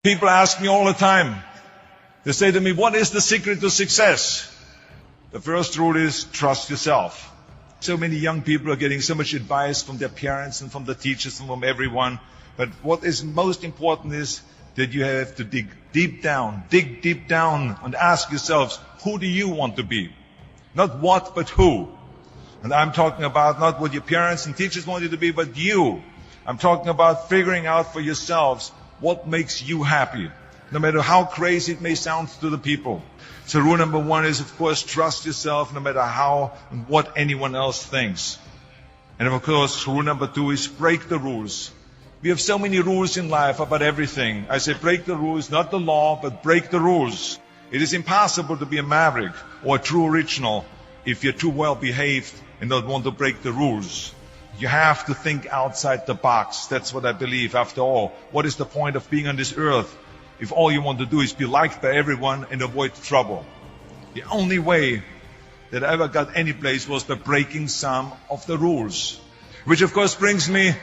People ask me all the time. They say to me, what is the secret to success? The first rule is trust yourself. So many young people are getting so much advice from their parents and from the teachers and from everyone. But what is most important is that you have to dig deep down and ask yourselves, who do you want to be? Not what, but who. And I'm talking about not what your parents and teachers want you to be, but you. I'm talking about figuring out for yourselves what makes you happy, no matter how crazy it may sound to the people. So rule number one is, of course, trust yourself no matter how and what anyone else thinks. And of course, rule number two is break the rules. We have so many rules in life about everything. I say break the rules, not the law, but break the rules. It is impossible to be a maverick or a true original if you're too well behaved and don't want to break the rules. You have to think outside the box. That's what I believe. After all, what is the point of being on this earth if all you want to do is be liked by everyone and avoid trouble? The only way that I ever got any place was by breaking some of the rules. Which of course brings me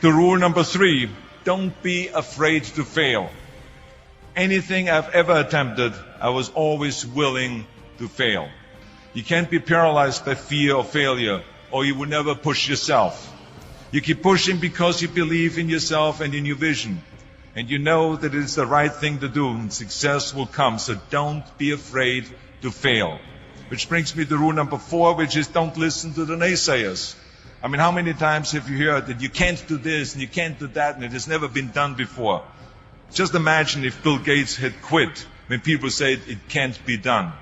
to rule number three. Don't be afraid to fail. Anything I've ever attempted, I was always willing to fail. You can't be paralyzed by fear of failure, or you will never push yourself. You keep pushing because you believe in yourself and in your vision. And you know that it is the right thing to do, and success will come. So don't be afraid to fail. Which brings me to rule number four, which is don't listen to the naysayers. I mean, how many times have you heard that you can't do this and you can't do that and it has never been done before? Just imagine if Bill Gates had quit when people said it can't be done.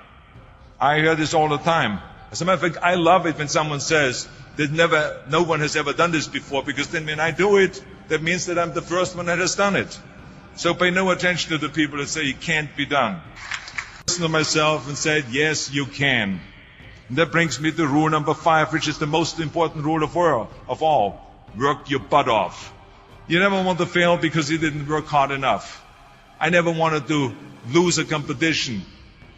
I hear this all the time. As a matter of fact, I love it when someone says that no one has ever done this before, because then when I do it, that means that I'm the first one that has done it. So pay no attention to the people that say it can't be done. Listen to myself and said, yes, you can. And that brings me to rule number 5, which is the most important rule of all. Work your butt off. You never want to fail because you didn't work hard enough. I never wanted to lose a competition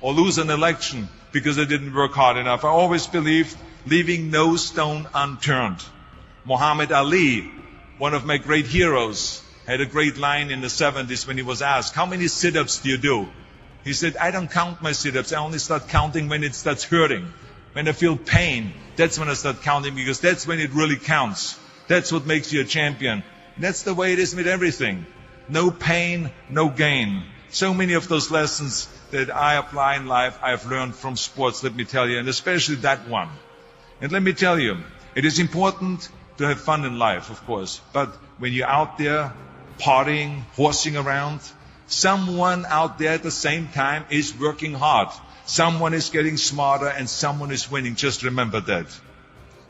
or lose an election because I didn't work hard enough. I always believed leaving no stone unturned. Muhammad Ali, one of my great heroes, had a great line in the 70s when he was asked, how many sit-ups do you do? He said, I don't count my sit-ups. I only start counting when it starts hurting. When I feel pain, that's when I start counting, because that's when it really counts. That's what makes you a champion. And that's the way it is with everything. No pain, no gain. So many of those lessons that I apply in life, I've learned from sports, let me tell you, and especially that one. And let me tell you, it is important to have fun in life, of course. But when you're out there partying, horsing around, someone out there at the same time is working hard. Someone is getting smarter and someone is winning. Just remember that.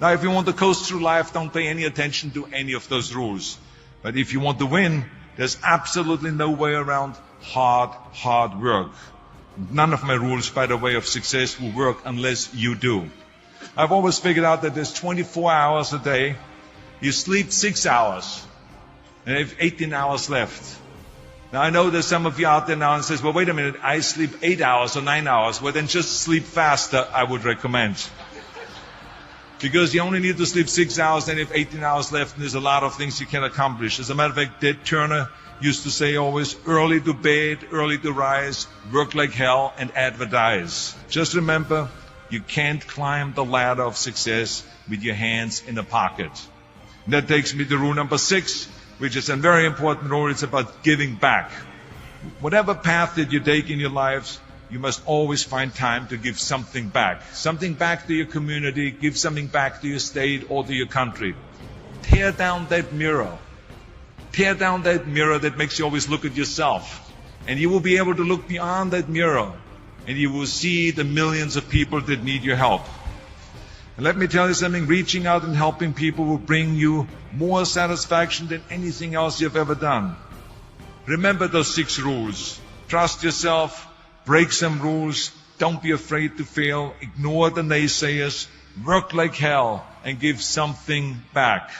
Now, if you want to coast through life, don't pay any attention to any of those rules. But if you want to win, there's absolutely no way around hard work. None of my rules, by the way, of success will work unless you do. I've always figured out that there's 24 hours a day. You sleep 6 hours and you have 18 hours left. Now, I know there's some of you out there now and says, well, wait a minute, I sleep 8 hours or 9 hours. Well, then just sleep faster, I would recommend. Because you only need to sleep 6 hours, then you have 18 hours left, and there's a lot of things you can accomplish. As a matter of fact, Ted Turner used to say always, early to bed, early to rise, work like hell, and advertise. Just remember, you can't climb the ladder of success with your hands in a pocket. And that takes me to rule number 6, which is a very important rule. It's about giving back. Whatever path that you take in your lives, you must always find time to give something back. Something back to your community, give something back to your state or to your country. Tear down that mirror. Tear down that mirror that makes you always look at yourself. And you will be able to look beyond that mirror. And you will see the millions of people that need your help. And let me tell you something, reaching out and helping people will bring you more satisfaction than anything else you've ever done. Remember those 6 rules. Trust yourself, break some rules, don't be afraid to fail, ignore the naysayers, work like hell, and give something back.